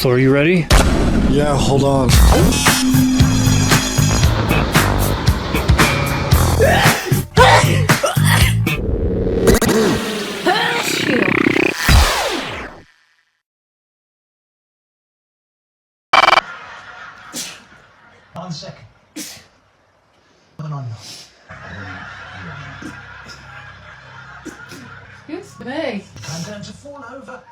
So are you ready? Yeah, hold on. One second. Moving on now. Excuse me. I'm going to fall over.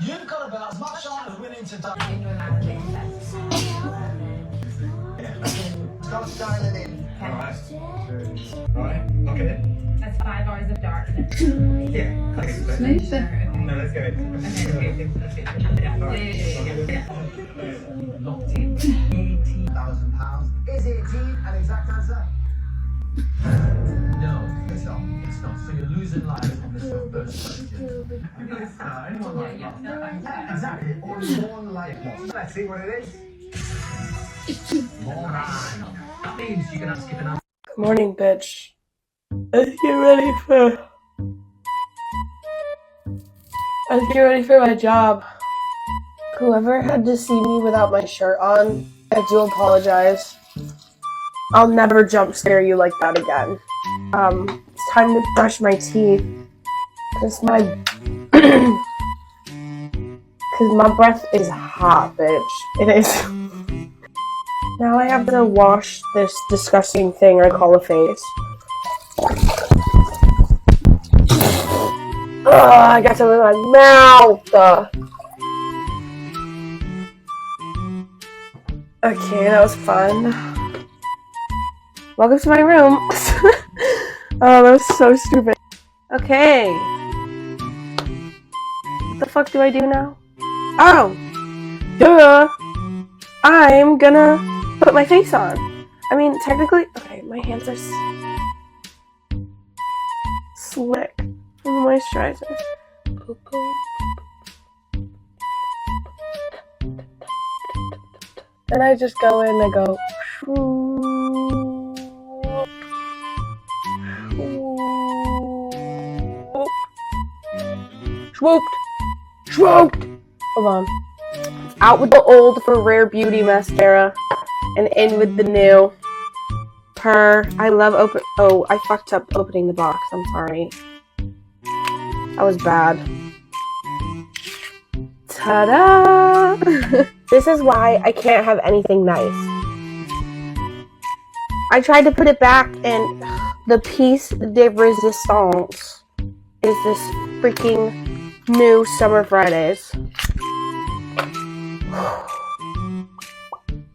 You've got about as much chance of winning today. Start dialing in. Alright, okay. That's 5 hours of darkness. Yeah. Sleeping. No, let's go. Locked in. £80,000. Is it an exact answer? No, it's not. It's not. So you're losing life on this first question. Anyone like that? Exactly. Only one life lost. Let's see what it is. That means you can have to skip an answer. Good morning, bitch. Let's get ready for my job. Whoever had to see me without my shirt on, I do apologize. I'll never jump scare you like that again. It's time to brush my teeth. Cause my breath is hot, bitch. It is. Now I have to wash this disgusting thing I call a face. I got something in my mouth. Okay, that was fun. Welcome to my room. Oh, that was so stupid. Okay. What the fuck do I do now? Oh! Duh! I'm gonna put my face on. I mean, technically... Okay, my hands are slick from the moisturizer. And I just go in and I go... Swooped! Swooped! Hold on. Out with the old for Rare Beauty mascara and in with the new. I love Oh, I fucked up opening the box. I'm sorry. That was bad. Ta-da! This is why I can't have anything nice. I tried to put it back and the piece de resistance is this freaking new Summer Fridays.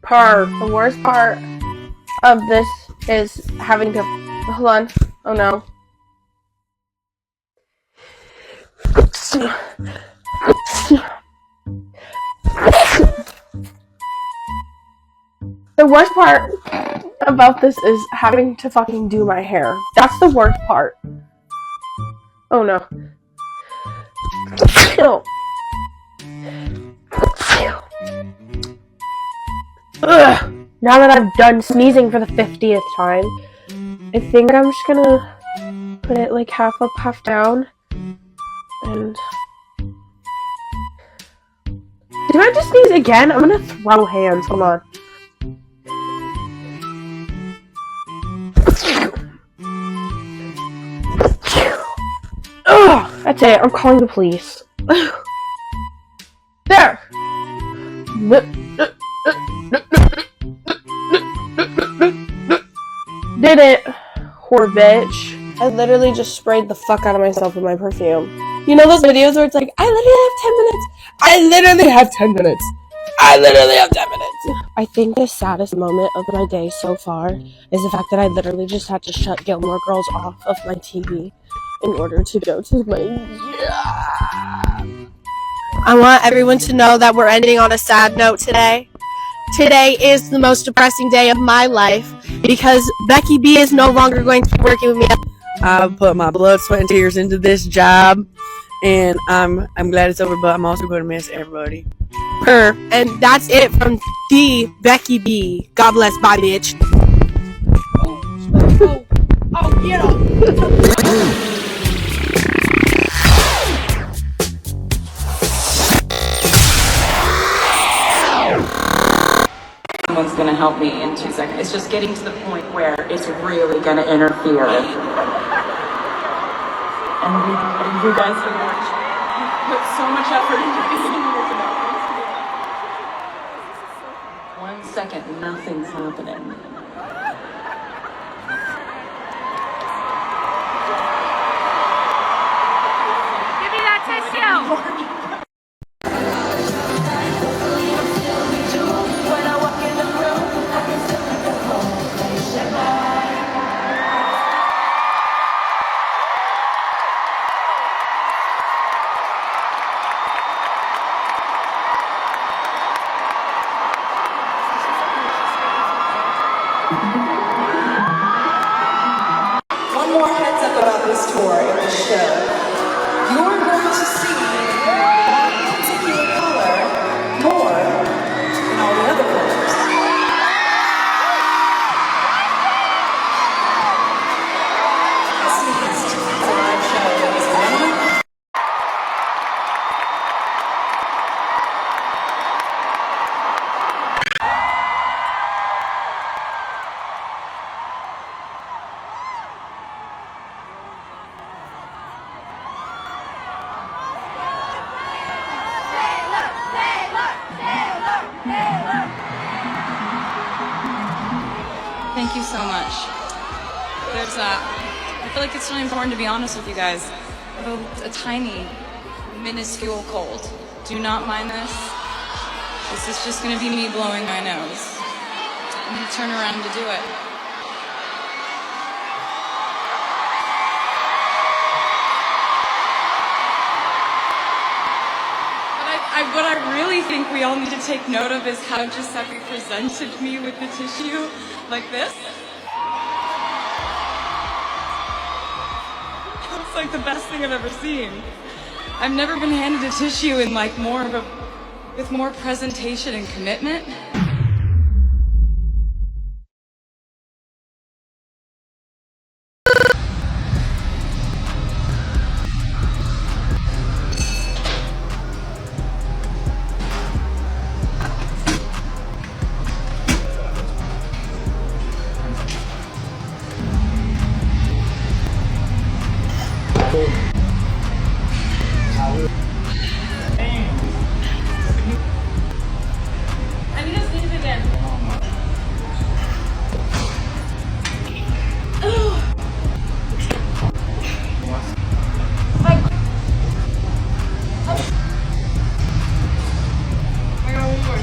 The worst part of this is having to... Hold on. Oh no. The worst part about this is having to fucking do my hair. That's the worst part. Oh no. Ugh. Now that I've done sneezing for the 50th time, I think I'm just gonna put it like half up, half down. And... Did I just sneeze again? I'm gonna throw hands. Hold on. Ugh, that's it. I'm calling the police. There! Did it, whore bitch. I literally just sprayed the fuck out of myself with my perfume. You know those videos where it's like, I literally have 10 minutes. I think the saddest moment of my day so far is the fact that I literally just had to shut Gilmore Girls off of my TV in order to go to my... I want everyone to know that we're ending on a sad note today. Today is the most depressing day of my life because Becky B is no longer going to be working with me. I've put my blood, sweat, and tears into this job, and I'm glad it's over, but I'm also going to miss everybody. And that's it from the Becky B. God bless, bye, bitch. Oh, get up! someone's gonna help me in 2 seconds. It's just getting to the point where it's really gonna interfere. And you guys have put so much effort into being here tonight. 1 second, nothing's happening. Give me that tissue! One more heads up about this tour and this show. You're going to see one particular color more than all the other colors. It's a live show, ladies and gentlemen. Thank you so much. I feel like it's really important to be honest with you guys. I have a tiny, minuscule cold. Do not mind this. This is just gonna be me blowing my nose. I'm gonna turn around to do it. What I really think we all need to take note of is how Giuseppe presented me with the tissue, like this. It's like the best thing I've ever seen. I've never been handed a tissue in like with more presentation and commitment. I need to sneeze again. I got one more.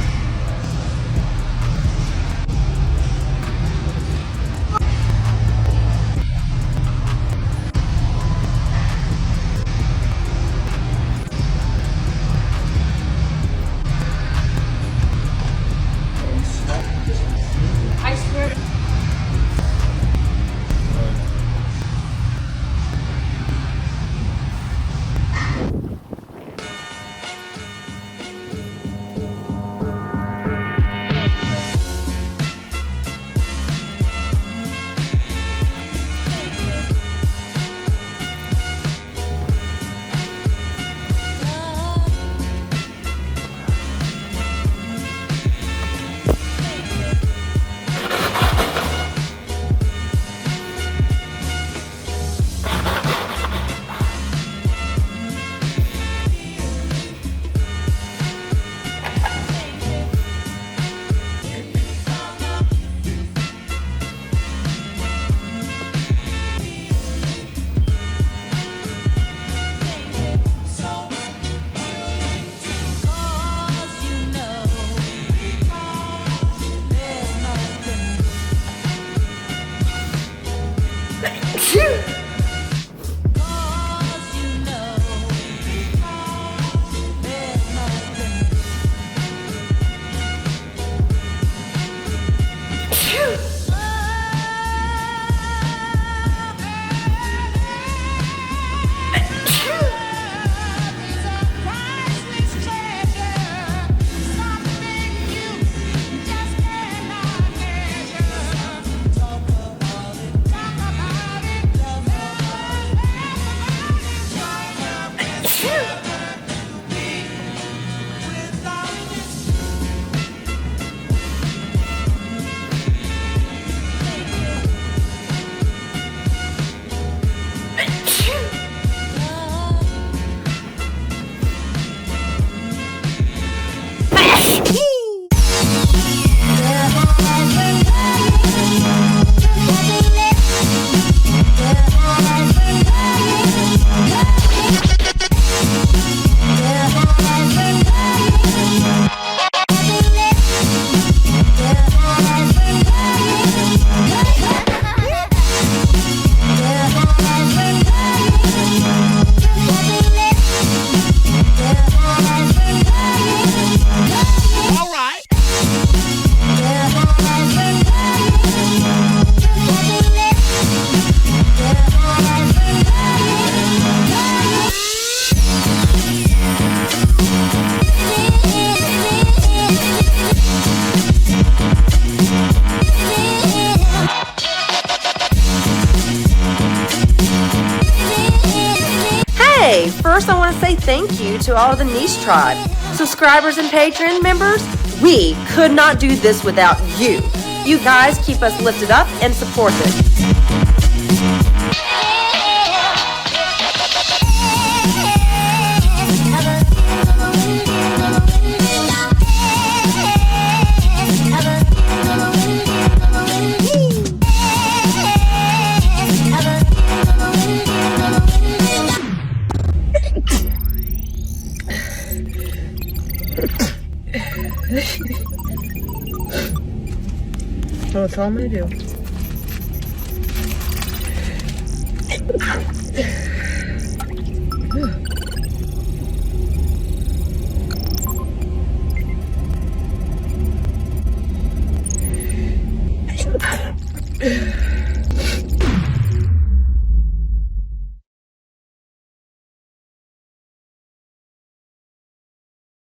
I swear. say thank you to all of the Niche Tribe. Subscribers and Patreon members, we could not do this without you. You guys keep us lifted up and supported. Well, that's all I'm gonna do.